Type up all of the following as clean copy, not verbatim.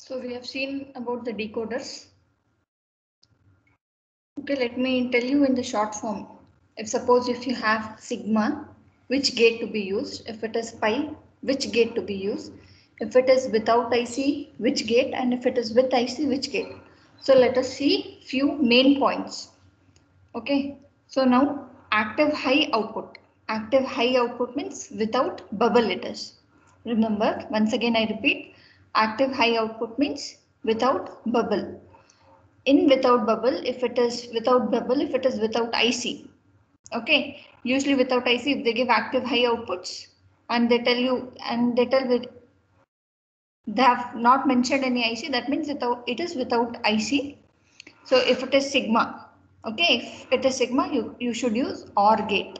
So we have seen about the decoders. Okay, let me tell you in the short form. If you have sigma, which gate to be used? If it is pi, which gate to be used? If it is without IC, which gate? And if it is with IC, which gate? So let us see few main points. Okay, so now active high output. Active high output means without bubble it is. Remember, once again I repeat, active high output means without bubble. In without bubble, if it is without bubble, if it is without IC. Okay, usually without IC, if they give active high outputs and they tell you, and they tell with, they have not mentioned any IC, that means it is without IC. So if it is sigma, okay, if it is sigma, you should use OR gate.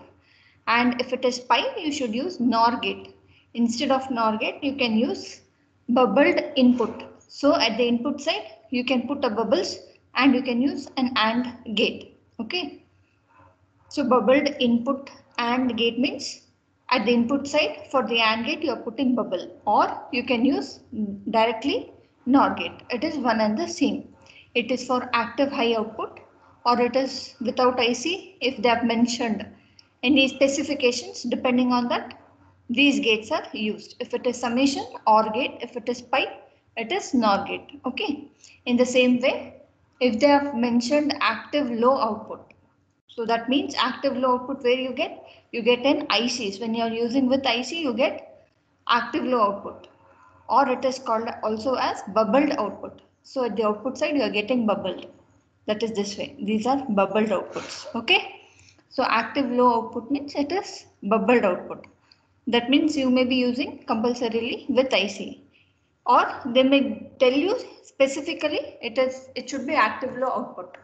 And if it is pi, you should use NOR gate. Instead of NOR gate, you can use bubbled input. So at the input side, you can put a bubbles and you can use an AND gate. Okay. So bubbled input AND gate means at the input side for the AND gate you are putting bubble, or you can use directly NOR gate. It is one and the same. It is for active high output, or it is without IC if they have mentioned any specifications. Depending on that, these gates are used. If it is summation, OR gate. If it is pi, it is NOR gate. Okay. In the same way, if they have mentioned active low output, so that means active low output where you get an ICs. When you are using with IC, you get active low output, or it is called also as bubbled output. So at the output side, you are getting bubbled. That is this way. These are bubbled outputs. Okay. So active low output means it is bubbled output. That means you may be using compulsorily with IC, or they may tell you specifically it should be active low output.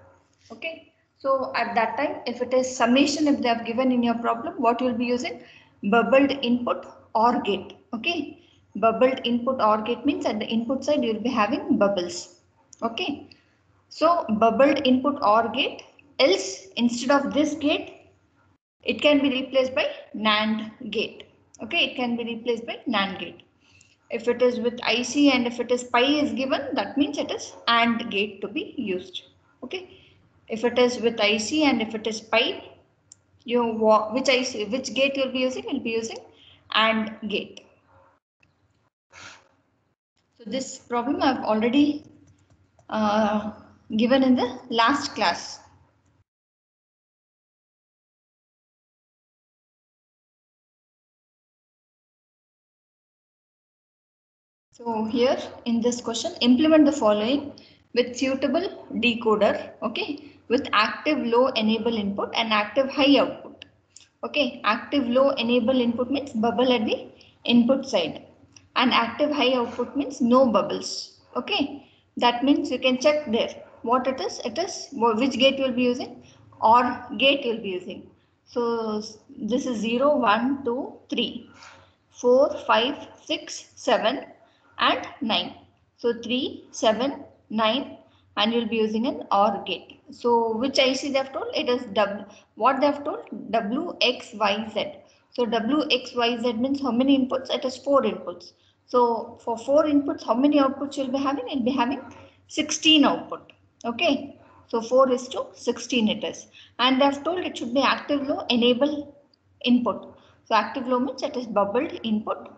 Okay, so at that time, if it is summation, if they have given in your problem, what you will be using? Bubbled input OR gate. Okay, bubbled input OR gate means at the input side you will be having bubbles. Okay, so bubbled input OR gate, else instead of this gate it can be replaced by NAND gate. Okay, it can be replaced by NAND gate. If it is with IC and if it is pi is given, that means it is AND gate to be used. Okay. If it is with IC and if it is pi, which IC, which gate you'll be using? You'll be using AND gate. So this problem I've already given in the last class. So here in this question, implement the following with suitable decoder, okay, with active low enable input and active high output. Okay, active low enable input means bubble at the input side, and active high output means no bubbles. Okay, that means you can check there what it is. It is which gate you will be using, or gate you will be using. So this is 0, 1, 2, 3. 4, 5, 6, 7 and 9. So 3, 7, 9 and you'll be using an OR gate. So which IC they have told? It is W. What they have told? WXYZ. So WXYZ means how many inputs? It is 4 inputs. So for 4 inputs, how many outputs you'll be having? You'll be having 16 output. Okay. So 4 is to 16 it is. And they have told it should be active low enable input. So active low means it is bubbled input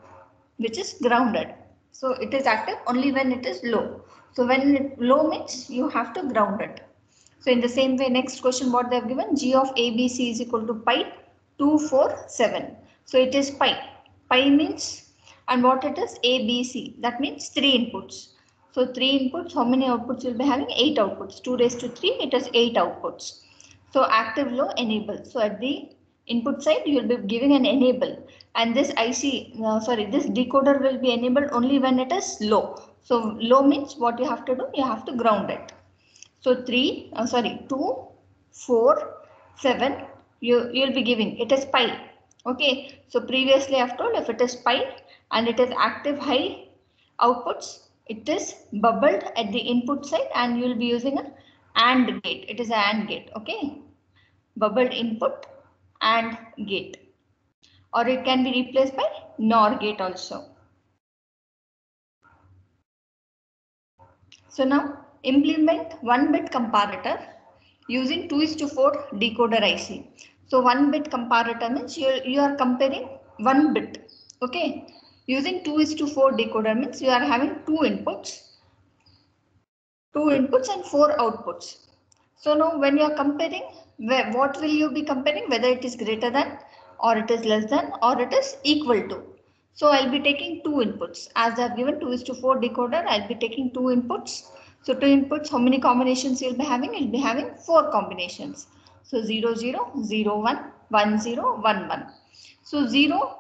which is grounded. So it is active only when it is low. So when low means you have to ground it. So in the same way, next question what they have given, G of ABC is equal to pi 2, 4, 7. So it is pi. Pi means, and what it is? ABC. That means 3 inputs. So 3 inputs, how many outputs you'll be having? 8 outputs. 2 raised to 3, it is 8 outputs. So active low enable. So at the input side, you will be giving an enable. And this this decoder will be enabled only when it is low. So low means what you have to do? You have to ground it. So 2, 4, 7, you'll be giving, it is pi. Okay, so previously I've told if it is pi and it is active high outputs, it is bubbled at the input side and you'll be using an AND gate. It is an AND gate, okay, bubbled input AND gate, or it can be replaced by NOR gate also. So now implement 1-bit comparator using 2:4 decoder IC. So 1-bit comparator means you are comparing 1 bit. Okay. Using 2:4 decoder means you are having two inputs and 4 outputs. So now when you are comparing, what will you be comparing? Whether it is greater than, or it is less than, or it is equal to. So I'll be taking two inputs. As I've given 2:4 decoder, I'll be taking two inputs. So two inputs, how many combinations you'll be having? You'll be having 4 combinations. So 0, 0, 0, 1, 1, 0, 1, 1. So 0,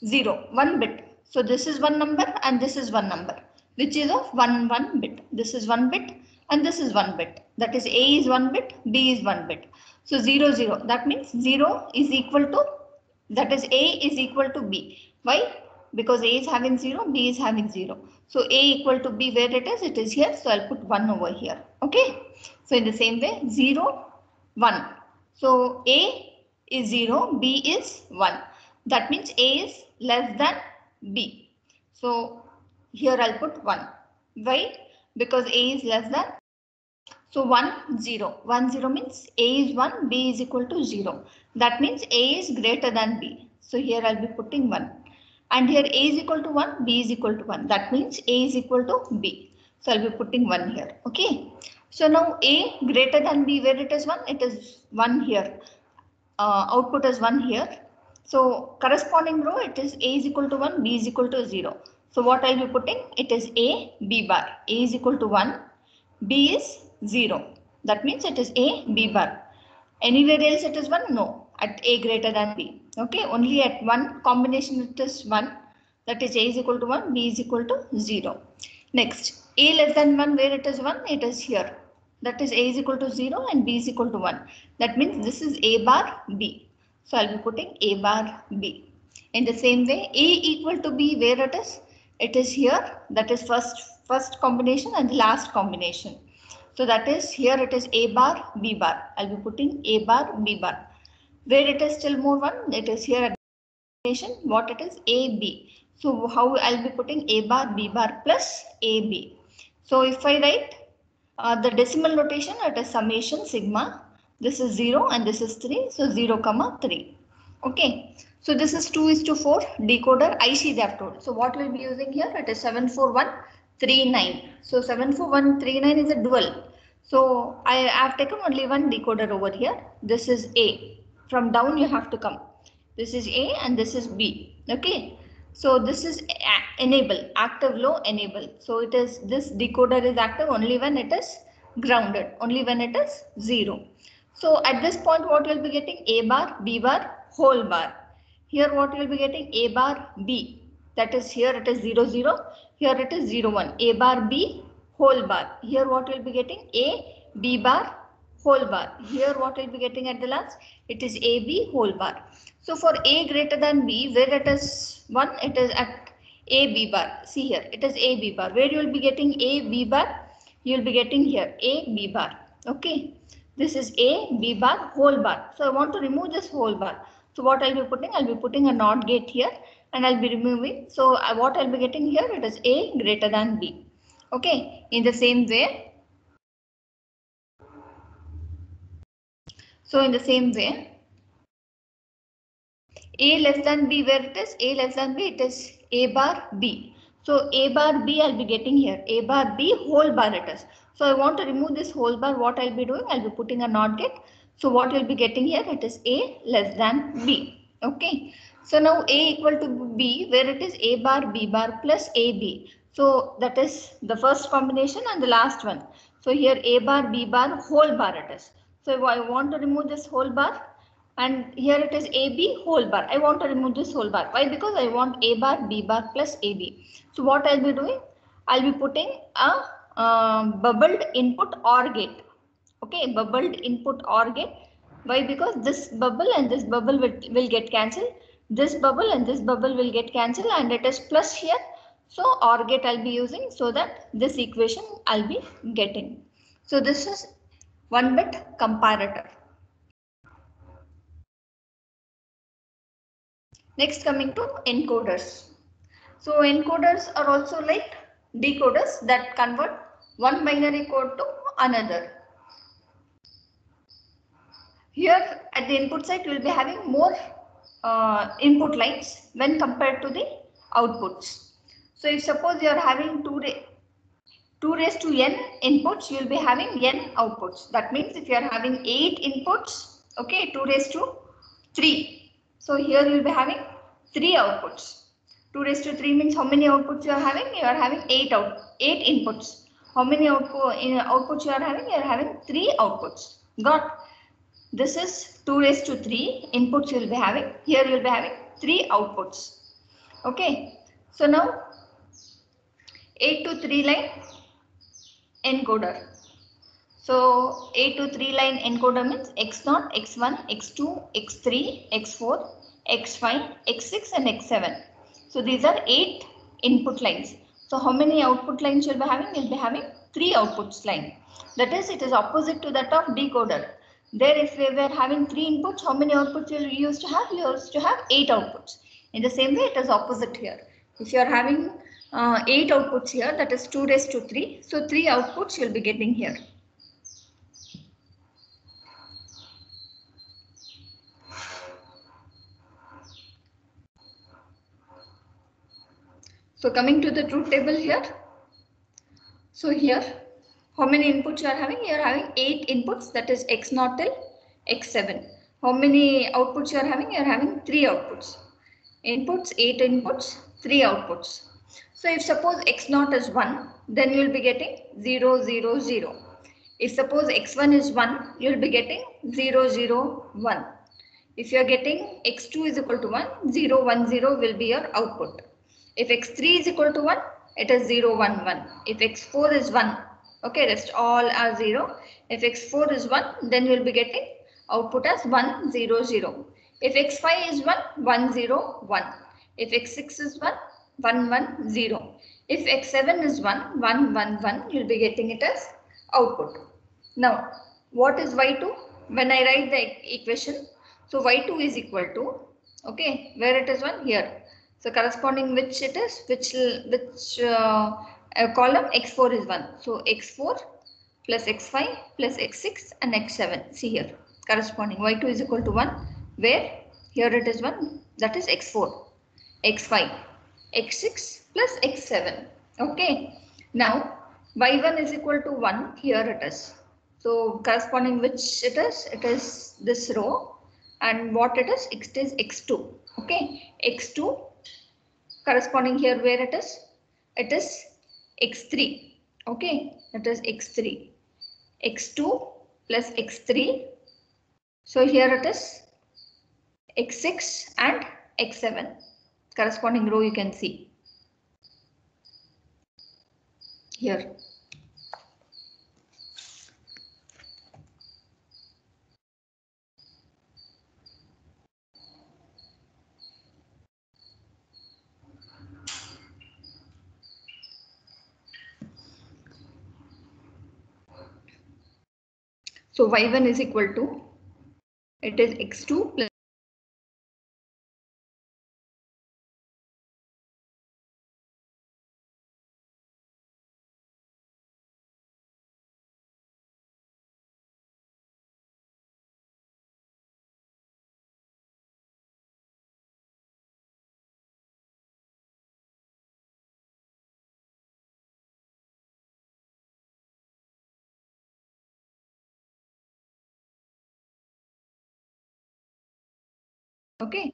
0, 1 bit. So this is one number and this is one number, which is of 1, 1 bit. This is 1 bit and this is 1 bit. That is A is 1 bit, B is 1 bit. So 0, 0. That means 0 is equal to, that is A is equal to B. Why? Because A is having 0, B is having 0. So A equal to B, where it is here. So I'll put 1 over here. Okay. So in the same way, 0, 1. So A is 0, B is 1. That means A is less than B. So here I'll put 1. Why? Because A is less than. So 1, 0. 1, 0 means A is 1, B is equal to 0. That means A is greater than B. So here I'll be putting 1. And here A is equal to 1, B is equal to 1. That means A is equal to B. So I'll be putting 1 here. Okay. So now A greater than B, where it is 1? It is 1 here. Output is 1 here. So corresponding row, it is A is equal to 1, B is equal to 0. So what I'll be putting? It is A, B bar. A is equal to 1, B is 0. That means it is A, B bar. Anywhere else it is 1? No. At A greater than B. Okay. Only at one combination it is 1. That is A is equal to 1, B is equal to 0. Next, A less than 1, where it is 1? It is here. That is A is equal to 0 and B is equal to 1. That means this is A bar B. So I'll be putting A bar B. In the same way, A equal to B, where it is? It is here. That is first combination and last combination. So that is here it is A bar B bar. I'll be putting A bar B bar. Where it is still more 1, it is here at combination. What it is? A B. So how I'll be putting A bar B bar plus A B. So if I write the decimal notation, it is summation sigma. This is 0 and this is 3. So 0, 3. Okay. So this is 2:4 decoder IC they have told. So what we'll be using here? It is 74139. So 74139 is a dual. So I have taken only one decoder over here. This is A. From down you have to come. This is A and this is B. Okay. So this is enable, active low enable. So it is, this decoder is active only when it is grounded, only when it is 0. So at this point what you will be getting? A bar, B bar, whole bar. Here what you will be getting? A bar B. That is here it is 0, 0. Here it is 0, 1. A bar B, whole bar. Here what you will be getting? A, B bar, whole bar. Here what we'll be getting at the last? It is AB whole bar. So for A greater than B, where it is 1, it is at AB bar. See here, it is AB bar. Where you will be getting AB bar? You will be getting here AB bar. Okay. This is AB bar whole bar. So I want to remove this whole bar. So what I'll be putting? I'll be putting a NOT gate here and I'll be removing. So what I'll be getting here? It is A greater than B. Okay. In the same way. So in the same way, A less than B, where it is? A less than B, it is A bar B. So A bar B I'll be getting here. A bar B whole bar it is. So I want to remove this whole bar. What I'll be doing? I'll be putting a NOT gate. So what you'll be getting here? It is A less than B. Okay. So now A equal to B, where it is A bar B bar plus AB. So that is the first combination and the last one. So here A bar B bar whole bar it is. So I want to remove this whole bar. And here it is AB whole bar. I want to remove this whole bar. Why? Because I want A bar B bar plus AB. So what I'll be doing? I'll be putting a bubbled input OR gate. Okay, bubbled input OR gate. Why? Because this bubble and this bubble will get cancelled. This bubble and this bubble will get cancelled and it is plus here. So OR gate I'll be using so that this equation I'll be getting. So this is 1-bit comparator. Next, coming to encoders. So encoders are also like decoders that convert one binary code to another. Here at the input side, you will be having more input lines when compared to the outputs. So if suppose you are having 2 raised to n inputs, you will be having n outputs. That means if you are having 8 inputs, okay, 2 raised to 3. So here you will be having 3 outputs. 2 raised to 3 means how many outputs you are having? You are having 8 inputs. How many outputs you are having? You are having 3 outputs. Got? This is 2 raised to 3 inputs you will be having. Here you will be having 3 outputs. Okay. So now 8 to 3 line encoder. So 8 to 3 line encoder means x0, x1, x2, x3, x4, x5, x6 and x7. So these are 8 input lines. So how many output lines you'll be having? You'll be having 3 outputs line. That is, it is opposite to that of decoder. There if we were having 3 inputs, how many outputs you used to have? You used to have 8 outputs. In the same way, it is opposite here. If you are having 8 outputs here, that is 2 raised to 3. So 3 outputs you'll be getting here. So coming to the truth table here. So here, how many inputs you are having? You are having 8 inputs, that is x0 till x7. How many outputs you are having? You are having 3 outputs. Inputs, 8 inputs, 3 outputs. So if suppose x0 is 1, then you will be getting 0, 0, 0. If suppose x1 is 1, you will be getting 0, 0, 1. If you are getting x2 is equal to 1, 0, 1, 0 will be your output. If x3 is equal to 1, it is 0, 1, 1. If x4 is 1, okay, rest all are 0. If x4 is 1, then you will be getting output as 1, 0, 0. If x5 is 1, 1, 0, 1. If x6 is 1, 1, 1, 0. If x7 is 1, 1, 1, 1, you will be getting it as output. Now, what is y2? When I write the equation, so y2 is equal to, okay, where it is 1? Here. So corresponding which it is, which column x4 is 1. So x4 plus x5 plus x6 and x7. See here, corresponding y2 is equal to 1, where here it is 1, that is x4, x5, x6 plus x7. Okay. Now y1 is equal to 1, here it is. So corresponding which it is this row, and what it is x2. Okay, x2 corresponding here where it is x3. Okay, it is x3, x2 plus x3. So here it is x6 and x7, corresponding row you can see here. So y1 is equal to, it is x2 plus okay.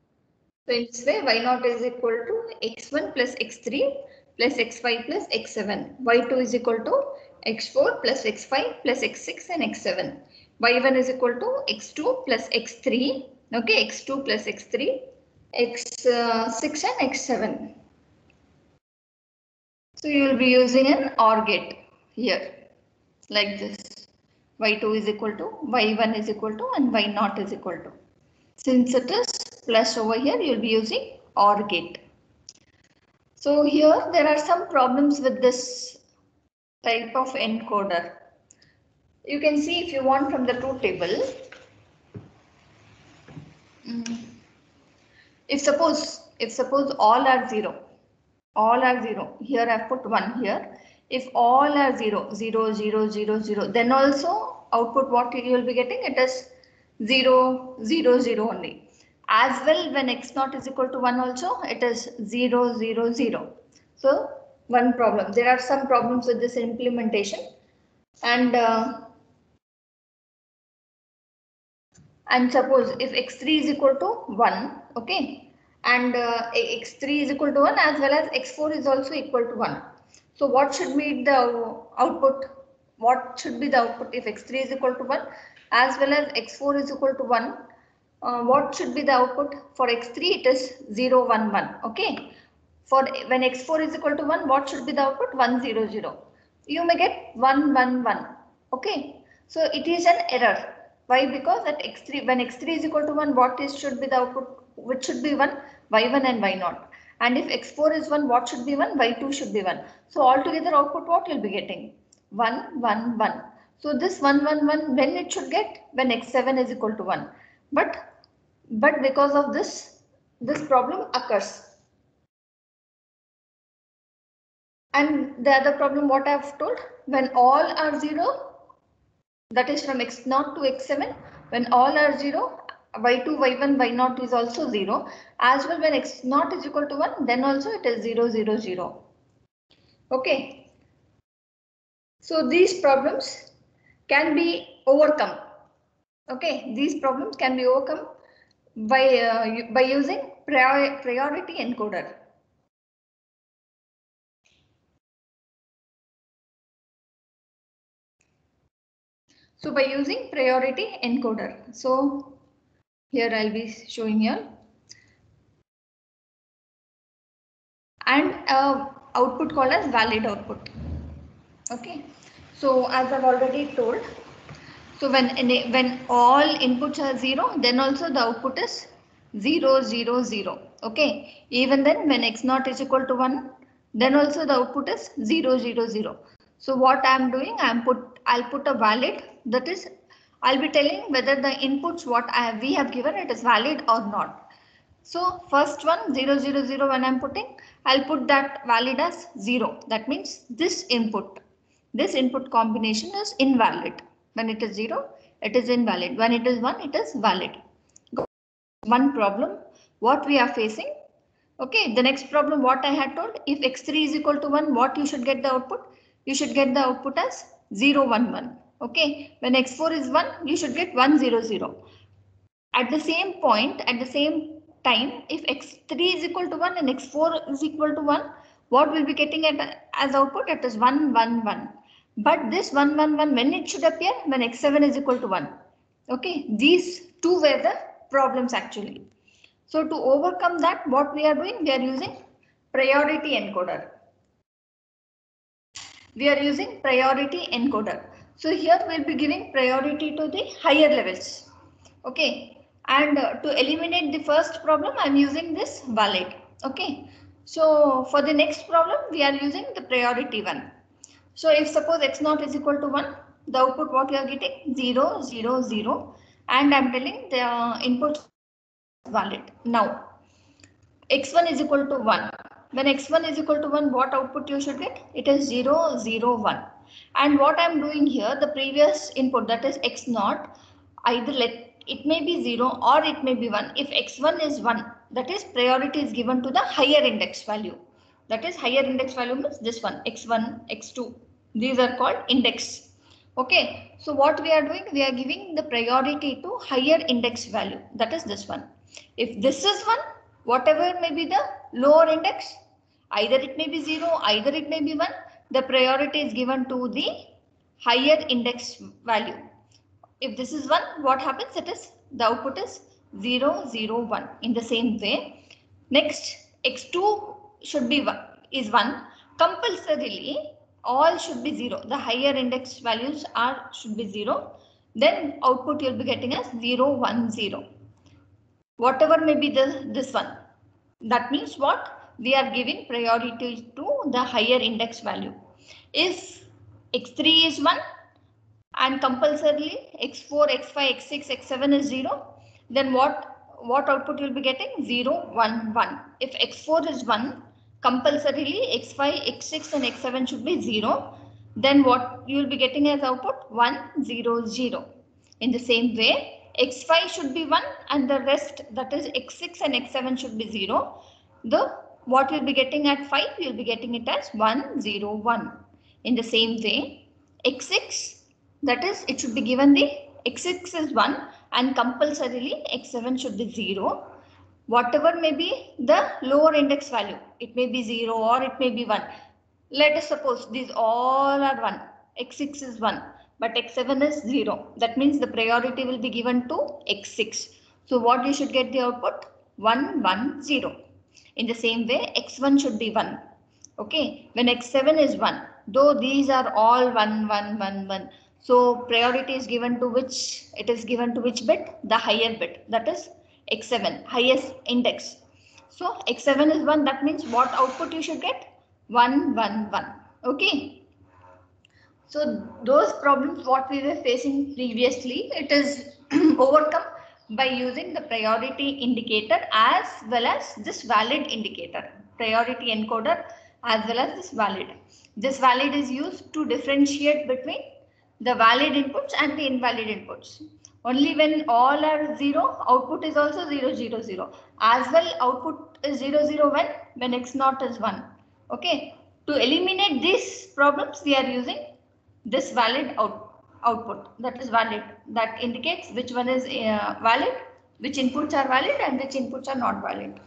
So in this way, y0 is equal to x1 plus x3 plus x5 plus x7. y2 is equal to x4 plus x5 plus x6 and x7. y1 is equal to x2 plus x3. Okay, x2 plus x3, x6 and x7. So you will be using an OR gate here, like this. y2 is equal to, y1 is equal to, and y0 is equal to. Since it is plus over here, you will be using OR gate. So here there are some problems with this type of encoder. You can see if you want from the truth table. If suppose all are 0, here I have put 1 here. If all are 0, 0, 0, 0, 0, then also output what you will be getting, it is 0, 0, 0 only. As well, when x naught is equal to 1 also, it is 0, 0, 0. So one problem. There are some problems with this implementation, and suppose if x3 is equal to 1, okay, and x3 is equal to 1 as well as x4 is also equal to 1. So what should be the output? What should be the output if x3 is equal to 1 as well as x4 is equal to 1? What should be the output? For x3 it is 0, 1, 1. Okay. For when x4 is equal to 1, what should be the output? 1, 0, 0. You may get 1, 1, 1. Okay. So it is an error. Why? Because at x3, when x3 is equal to 1, what is should be the output? Which should be 1? Y1 and Y0. And if x4 is 1, what should be 1? Y2 should be 1. So altogether output what you'll be getting? 1, 1, 1. So this 1, 1, 1, when it should get? When x7 is equal to 1. But because of this problem occurs. And the other problem what I have told, when all are 0, that is from x0 to x7, when all are 0, y2, y1, y0 is also 0. As well, when x0 is equal to 1, then also it is 0, 0, 0. Okay. So these problems can be overcome. Okay, these problems can be overcome by using priority encoder. So by using priority encoder. So here I'll be showing here. And output called as valid output. Okay. So as I've already told, so when all inputs are 0, then also the output is 0, 0, 0. Okay. Even then when x0 is equal to 1, then also the output is 0, 0, 0. So what I'm doing, I'll put a valid, that is I'll be telling whether the inputs what we have given it is valid or not. So first one 0, 0, 0 when I'm putting, I'll put that valid as 0. That means this input combination is invalid. When it is 0, it is invalid. When it is 1, it is valid. One problem what we are facing. Okay, the next problem what I had told, if x3 is equal to 1, what you should get the output? You should get the output as 0, 1, 1. Okay, when x4 is 1, you should get 1, 0, 0. At the same point, at the same time, if x3 is equal to 1 and x4 is equal to 1, what will be getting as output? It is 1, 1, 1. But this 1, 1, 1, when it should appear? When x7 is equal to 1. Okay, these two were the problems actually. So to overcome that, what we are doing? We are using priority encoder. We are using priority encoder. So here we'll be giving priority to the higher levels. Okay. And to eliminate the first problem, I'm using this valid. Okay. So for the next problem, we are using the priority one. So if suppose x0 is equal to 1, the output what you are getting 0, 0, 0. And I'm telling the input valid. Now x1 is equal to 1. When x1 is equal to 1, what output you should get? It is 0, 0, 1. And what I'm doing here, the previous input, that is x0, either it may be 0 or it may be 1. If x1 is 1, that is priority is given to the higher index value. That is higher index value means this one, x1, x2. These are called index. Okay, so what we are doing, we are giving the priority to higher index value. That is this one. If this is 1, whatever may be the lower index, either it may be 0, either it may be 1, the priority is given to the higher index value. If this is 1, what happens? It is the output is 0, 0, 1. In the same way, next x2 should be 1, is 1. Compulsorily, all should be 0. The higher index values should be 0. Then output you'll be getting as 0, 1, 0. Whatever may be this one. That means what? We are giving priority to the higher index value. If x3 is 1 and compulsorily x4, x5, x6, x7 is 0, then what output you'll be getting? 0, 1, 1. If x4 is 1, compulsorily x5, x6 and x7 should be 0. Then what you will be getting as output? 1, 0, 0. In the same way, x5 should be 1 and the rest, that is x6 and x7 should be 0. What you'll be getting at 5, you'll be getting it as 1, 0, 1. In the same way, x6, that is, it should be given the x6 is 1 and compulsorily x7 should be 0. Whatever may be the lower index value, it may be 0 or it may be 1. Let us suppose these all are 1, x6 is 1, but x7 is 0. That means the priority will be given to x6. So what you should get the output? 1, 1, 0. In the same way, x1 should be 1. Okay, when x7 is 1, though these are all 1, 1, 1, 1. So priority is given to which? It is given to which bit? The higher bit, that is x7, highest index. So x7 is 1, that means what output you should get? 1, 1, 1. Okay. So those problems what we were facing previously, it is overcome by using the priority indicator as well as this valid indicator, priority encoder as well as this valid. This valid is used to differentiate between the valid inputs and the invalid inputs. Only when all are 0, output is also 0, 0, 0. As well, output is 0, 0 when x naught is 1. Okay. To eliminate these problems, we are using this valid output, that is valid, that indicates which one is valid, which inputs are valid and which inputs are not valid.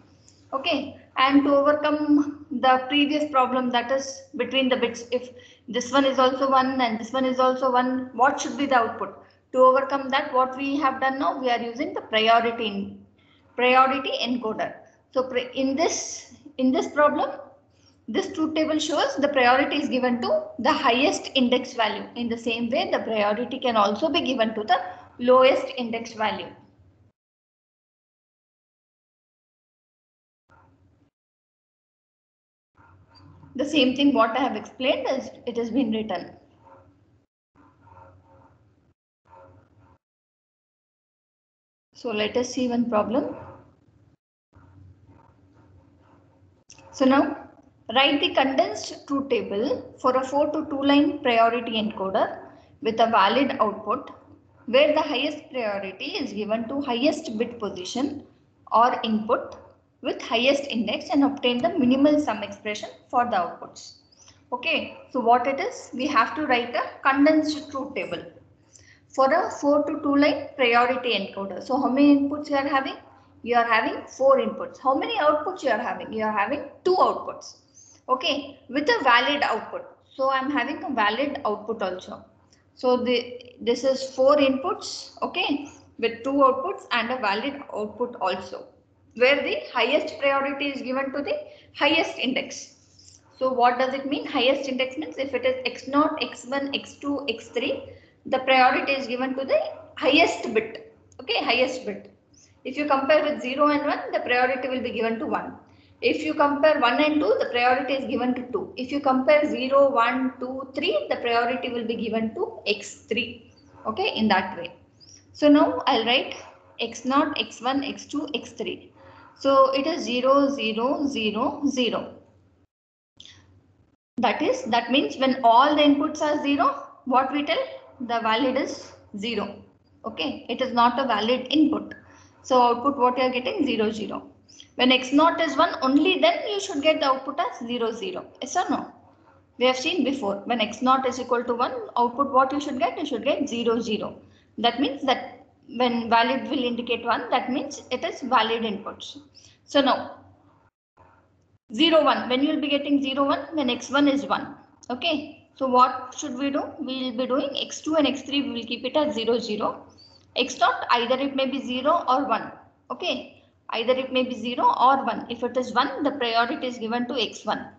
Okay, and to overcome the previous problem, that is between the bits, if this one is also 1 and this one is also 1, what should be the output? To overcome that, what we have done now, we are using the priority encoder. So in this problem, this truth table shows the priority is given to the highest index value. In the same way, the priority can also be given to the lowest index value. The same thing what I have explained as it has been written. So let us see one problem. So now write the condensed truth table for a 4 to 2 line priority encoder with a valid output where the highest priority is given to highest bit position or input with highest index and obtain the minimal sum expression for the outputs. Okay, so what it is, we have to write a condensed truth table for a 4 to 2 line priority encoder. So how many inputs you are having? You are having 4 inputs. How many outputs you are having? You are having 2 outputs. Okay, with a valid output. So I am having a valid output also. So this is 4 inputs, okay, with 2 outputs and a valid output also, where the highest priority is given to the highest index. So what does it mean? Highest index means if it is x0, x1, x2, x3, the priority is given to the highest bit, okay, highest bit. If you compare with 0 and 1, the priority will be given to 1. If you compare 1 and 2, the priority is given to 2. If you compare 0, 1, 2, 3, the priority will be given to x3. Okay, in that way. So now I'll write x0, x1, x2, x3. So it is 0, 0, 0, 0. That means when all the inputs are 0, what we tell? The valid is 0. Okay, it is not a valid input. So output what you are getting? 0, 0. When x0 is 1, only then you should get the output as 0, 0. Yes or no? We have seen before, when x0 is equal to 1, output what you should get? You should get 0, 0. That means that when valid will indicate 1, that means it is valid inputs. So now 0, 1, when you will be getting 0, 1, when x1 is 1. Okay, so what should we do? We will be doing x2 and x3, we will keep it as 0, 0. x0, either it may be 0 or 1. Okay, either it may be 0 or 1. If it is 1, the priority is given to x1.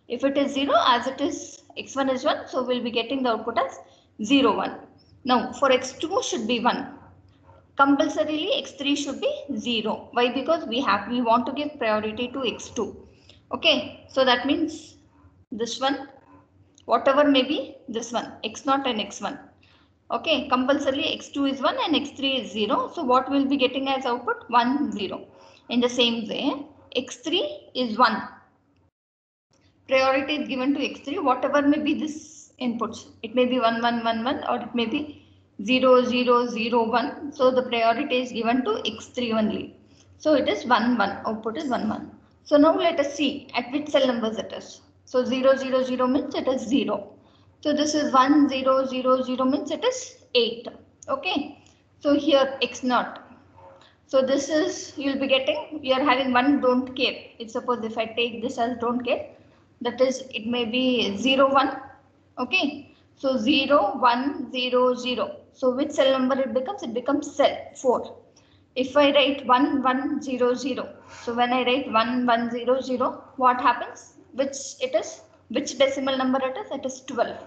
If it is 0, as it is x1 is 1, so we will be getting the output as 0, 1. Now for x2 should be 1. Compulsorily x3 should be 0. Why? Because we want to give priority to x2. Okay, so that means this one, whatever may be this one, x0 and x1. Okay, compulsorily x2 is 1 and x3 is 0. So what we'll be getting as output? 1, 0. In the same way, x3 is 1. priority is given to x3, whatever may be this inputs. It may be 1 1 1 1 or it may be 0 0 0 1. So the priority is given to x3 only. So it is 1 1. Output is 1 1. So now let us see at which cell numbers it is. So 0 0 0 means it is 0. So this is 1 0 0 0 means it is 8. Okay. So here x naught. So this is, you'll be getting, you are having one don't care. If suppose if I take this as don't care, that is, it may be 0 1. Okay. So 0 1 0 0. So which cell number it becomes? It becomes cell 4. If I write 1 1 0 0. So when I write 1 1 0 0, what happens? Which it is? Which decimal number it is? It is 12.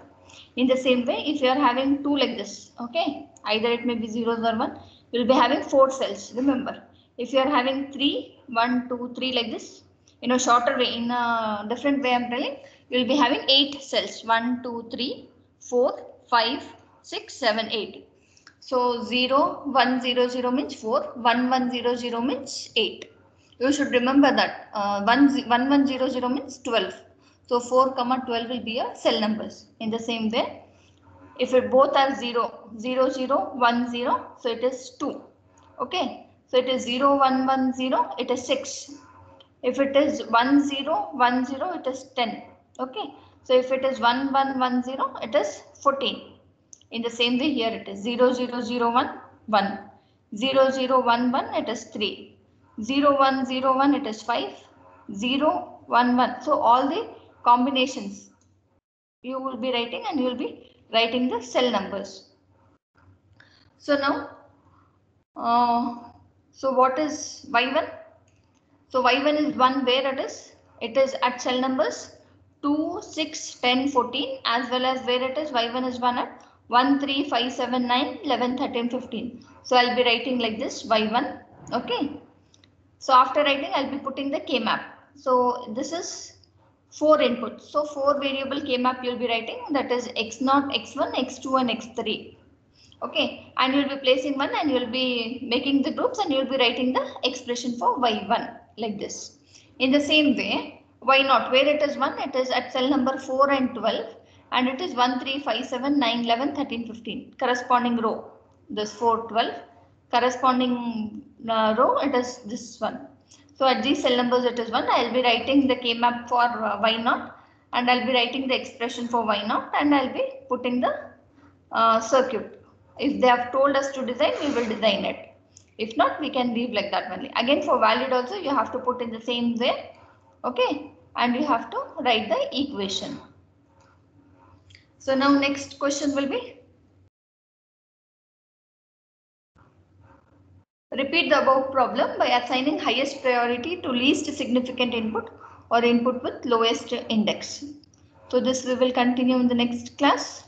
In the same way, if you are having 2 like this, okay, either it may be 0s or 1, you will be having 4 cells. Remember, if you are having 3, 1, 2, 3 like this, in a shorter way, in a different way I'm telling, you will be having 8 cells. 1, 2, 3, 4, 5, 6, 7, 8. So 0, 1, 0, 0 means 4, 1, 1, 0, 0 means 8. You should remember that 1, 1, 0, 0 means 12. So 4, 12 will be your cell numbers. In the same way, if it both are 0, 0, 0, 1, 0, so it is 2. Okay, so it is 0, 1, 1, 0, it is 6. If it is 1, 0, 1, 0, it is 10. Okay, so if it is 1, 1, 1, 0, it is 14. In the same way, here it is 0, 0, 0, 1, 1. 0, 0, 1, 1, it is 3. 0, 1, 0, 1, it is 5. 0, 1, 1. So all the combinations you will be writing, and you will be writing the cell numbers. So now, so what is y1? So y1 is 1 where it is? It is at cell numbers 2, 6, 10, 14, as well as where it is y1 is 1 at 1, 3, 5, 7, 9, 11, 13, 15. So I'll be writing like this y1. Okay. So after writing, I'll be putting the K map. So this is 4 inputs. So 4 variable K map you'll be writing, that is x0, x1, x2 and x3. Okay, and you'll be placing 1 and you'll be making the groups and you'll be writing the expression for y1 like this. In the same way, y0, where it is 1, it is at cell number 4 and 12 and it is 1, 3, 5, 7, 9, 11, 13, 15. Corresponding row, this 4, 12. Corresponding row, it is this one. So at these cell numbers it is 1. I'll be writing the K map for y0 and I'll be writing the expression for y0 and I'll be putting the circuit. If they have told us to design, we will design it. If not, we can leave like that only. Again, for valid also, you have to put in the same way. Okay. And you have to write the equation. So now next question will be, repeat the above problem by assigning highest priority to least significant input or input with lowest index. So this we will continue in the next class.